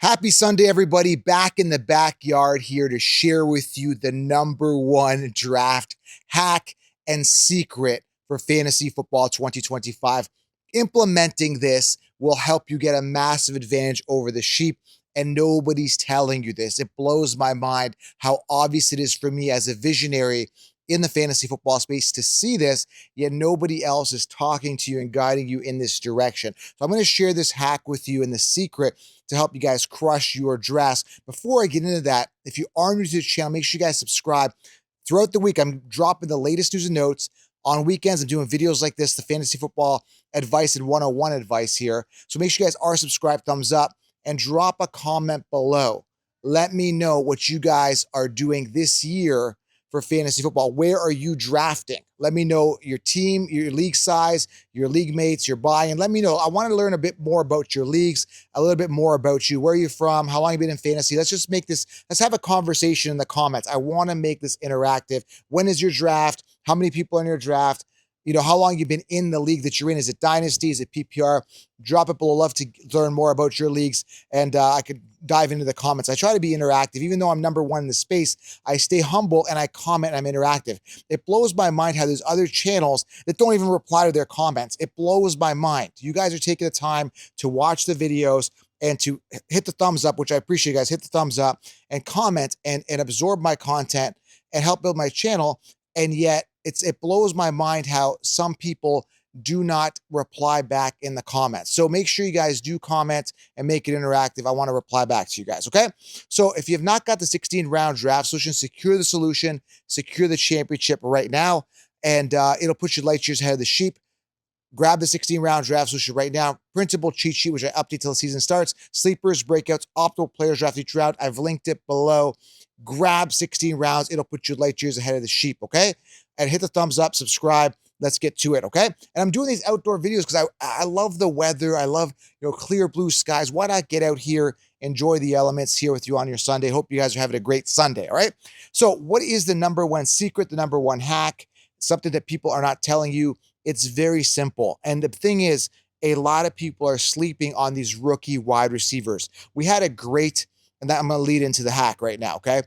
Happy Sunday, everybody. Back in the backyard here to share with you the number one draft hack and secret for fantasy football 2025. Implementing this will help you get a massive advantage over the sheep, and nobody's telling you this. It blows my mind how obvious it is for me as a visionary in the fantasy football space to see this, yet nobody else is talking to you and guiding you in this direction. So I'm going to share this hack with you and the secret to help you guys crush your drafts. Before I get into that, if you are new to the channel, make sure you guys subscribe. Throughout the week, I'm dropping the latest news and notes. On weekends, I'm doing videos like this, the fantasy football advice and 101 advice here. So make sure you guys are subscribed, thumbs up, and drop a comment below. Let me know what you guys are doing this year for fantasy football. Where are you drafting? Let me know your team, your league size, your league mates, your buy-in. Let me know. I want to learn a bit more about your leagues, a little bit more about you. Where are you from? How long have you been in fantasy? Let's just make this, let's have a conversation in the comments. I want to make this interactive. When is your draft? How many people are in your draft? You know, how long you've been in the league that you're in. Is it Dynasty? Is it PPR? Drop it below. Love to learn more about your leagues, and I could dive into the comments. I try to be interactive. Even though I'm number one in the space, I stay humble and I comment and I'm interactive. It blows my mind how there's other channels that don't even reply to their comments. It blows my mind. You guys are taking the time to watch the videos and to hit the thumbs up, which I appreciate, guys. Hit the thumbs up and comment and absorb my content and help build my channel. And yet it blows my mind how some people do not reply back in the comments. So make sure you guys do comment and make it interactive. I want to reply back to you guys, okay? So if you have not got the 16-round draft solution, secure the solution, secure the championship right now, and it'll put you light years ahead of the sheep. Grab the 16-round draft solution right now. Printable cheat sheet, which I update till the season starts. Sleepers, breakouts, optimal players draft each round. I've linked it below. Grab 16 rounds. It'll put you light years ahead of the sheep, okay? And hit the thumbs up, subscribe. Let's get to it, okay? And I'm doing these outdoor videos because I love the weather. I love, clear blue skies. Why not get out here, enjoy the elements here with you on your Sunday? Hope you guys are having a great Sunday, all right? So what is the number one secret, the number one hack? Something that people are not telling you. It's very simple. And the thing is, a lot of people are sleeping on these rookie wide receivers. We had a great, and that I'm going to lead into the hack right now, okay?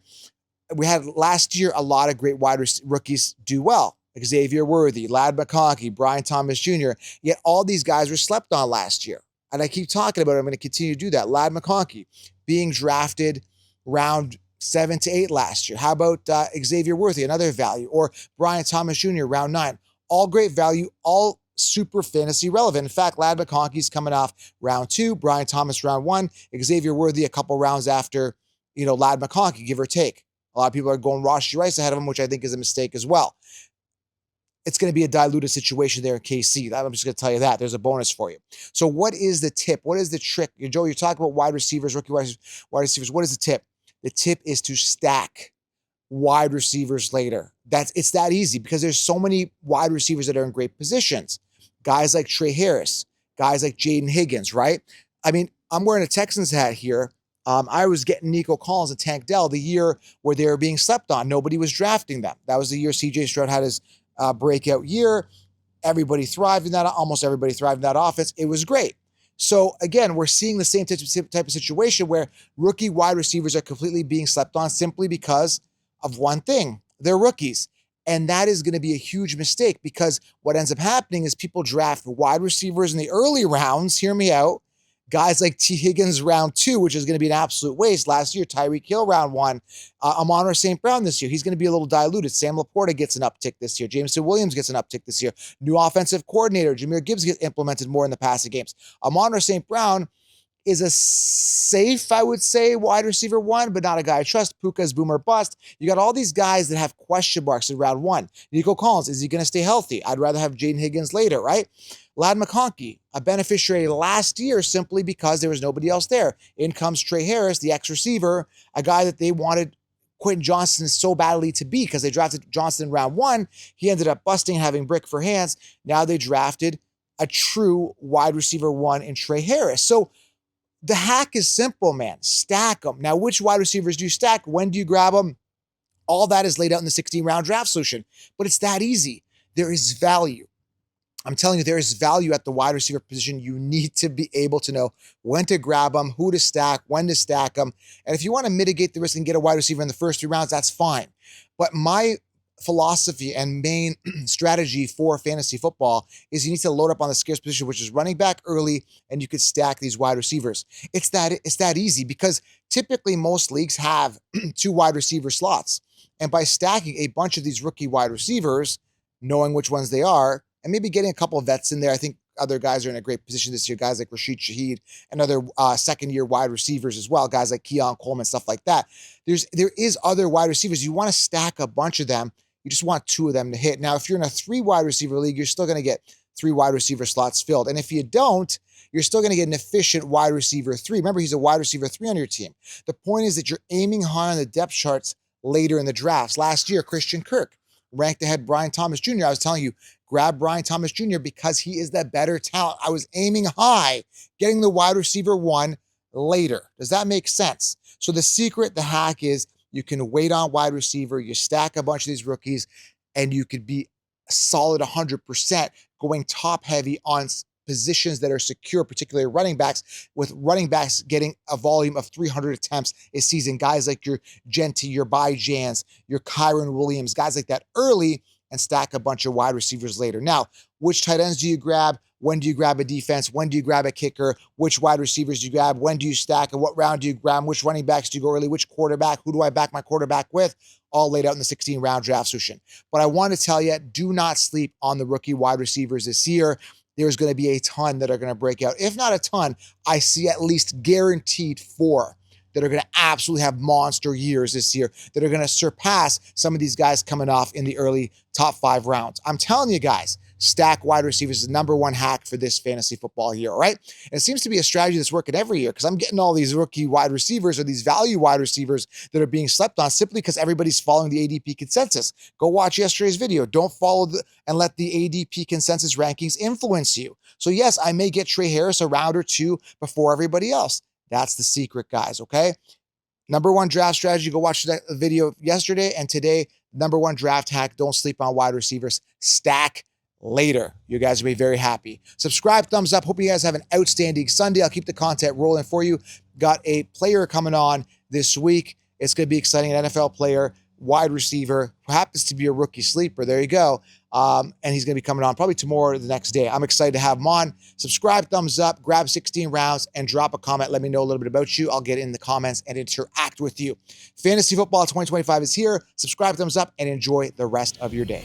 We had last year a lot of great rookies do well. Xavier Worthy, Ladd McConkey, Brian Thomas Jr. Yet all these guys were slept on last year. And I keep talking about it. I'm going to continue to do that. Ladd McConkey being drafted round 7 to 8 last year. How about Xavier Worthy, another value? Or Brian Thomas Jr., round 9. All great value, all super fantasy relevant. In fact, Ladd McConkey's coming off round 2, Brian Thomas round 1, Xavier Worthy a couple rounds after, Ladd McConkey, give or take. A lot of people are going Rashee Rice ahead of him, which I think is a mistake as well. It's going to be a diluted situation there in KC. I'm just going to tell you that. There's a bonus for you. So what is the tip? What is the trick? Joe, you're talking about wide receivers, rookie wide receivers. What is the tip? The tip is to stack wide receivers later. It's that easy because there's so many wide receivers that are in great positions. Guys like Trey Harris, guys like Jaden Higgins, right? I mean, I'm wearing a Texans hat here. I was getting Nico Collins and Tank Dell the year where they were being slept on. Nobody was drafting them. That was the year CJ Stroud had his breakout year. Everybody thrived in that. Almost everybody thrived in that offense. It was great. So again, we're seeing the same type of situation where rookie wide receivers are completely being slept on simply because of one thing. They're rookies. And that is going to be a huge mistake because what ends up happening is people draft wide receivers in the early rounds. Hear me out. Guys like T. Higgins round 2, which is going to be an absolute waste. Last year, Tyreek Hill round 1. Amon-Ra St. Brown this year. He's going to be a little diluted. Sam Laporta gets an uptick this year. Jameson Williams gets an uptick this year. New offensive coordinator. Jameer Gibbs gets implemented more in the passing games. Amon-Ra St. Brown is a safe, I would say, wide receiver 1, but not a guy I trust. Puka's boomer bust. You got all these guys that have question marks in round 1. Nico Collins, is he going to stay healthy? I'd rather have Jaden Higgins later, right? Ladd McConkey, a beneficiary last year simply because there was nobody else there. In comes Trey Harris, the ex-receiver, a guy that they wanted Quentin Johnston so badly to be because they drafted Johnston in round 1. He ended up busting, having brick for hands. Now they drafted a true wide receiver 1 in Trey Harris. So the hack is simple, man. Stack them. Now, which wide receivers do you stack? When do you grab them? All that is laid out in the 16-round draft solution. But it's that easy. There is value. I'm telling you, there is value at the wide receiver position. You need to be able to know when to grab them, who to stack, when to stack them. And if you want to mitigate the risk and get a wide receiver in the first 3 rounds, that's fine. But my philosophy and main strategy for fantasy football is you need to load up on the scarce position, which is running back early, and you could stack these wide receivers. It's that easy because typically most leagues have 2 wide receiver slots. And by stacking a bunch of these rookie wide receivers, knowing which ones they are, and maybe getting a couple of vets in there. I think other guys are in a great position this year, guys like Rashid Shaheed and other second-year wide receivers as well, guys like Keon Coleman, stuff like that. There is other wide receivers. You want to stack a bunch of them. You just want 2 of them to hit. Now, if you're in a 3 wide receiver league, you're still going to get 3 wide receiver slots filled. And if you don't, you're still going to get an efficient wide receiver 3. Remember, he's a wide receiver 3 on your team. The point is that you're aiming high on the depth charts later in the drafts. Last year, Christian Kirk ranked ahead Brian Thomas Jr. I was telling you, grab Brian Thomas Jr. because he is the better talent. I was aiming high, getting the wide receiver 1 later. Does that make sense? So the secret, the hack is you can wait on wide receiver, you stack a bunch of these rookies, and you could be a solid 100% going top heavy on positions that are secure, particularly running backs, with running backs getting a volume of 300 attempts a season. Guys like your Genty, your Byjans, your Kyron Williams, guys like that early, and stack a bunch of wide receivers later. Now, which tight ends do you grab? When do you grab a defense? When do you grab a kicker? Which wide receivers do you grab? When do you stack? And what round do you grab? Which running backs do you go early? Which quarterback? Who do I back my quarterback with? All laid out in the 16-round draft session. But I want to tell you, do not sleep on the rookie wide receivers this year. There's going to be a ton that are going to break out. If not a ton, I see at least guaranteed 4 that are going to absolutely have monster years this year, that are going to surpass some of these guys coming off in the early top 5 rounds. I'm telling you guys, stack wide receivers is the #1 hack for this fantasy football year, all right? And it seems to be a strategy that's working every year because I'm getting all these rookie wide receivers or these value wide receivers that are being slept on simply because everybody's following the ADP consensus. Go watch yesterday's video. Don't follow and let the ADP consensus rankings influence you. So yes, I may get Trey Harris a round or 2 before everybody else. That's the secret, guys, okay? #1 draft strategy, go watch that video yesterday and today. #1 draft hack, don't sleep on wide receivers. Stack later. You guys will be very happy. Subscribe, thumbs up. Hope you guys have an outstanding Sunday. I'll keep the content rolling for you. Got a player coming on this week. It's going to be exciting. An NFL player, wide receiver, who happens to be a rookie sleeper. There you go. And he's going to be coming on probably tomorrow or the next day. I'm excited to have him on. Subscribe, thumbs up, grab 16 rounds, and drop a comment. Let me know a little bit about you. I'll get in the comments and interact with you. Fantasy Football 2025 is here. Subscribe, thumbs up, and enjoy the rest of your day.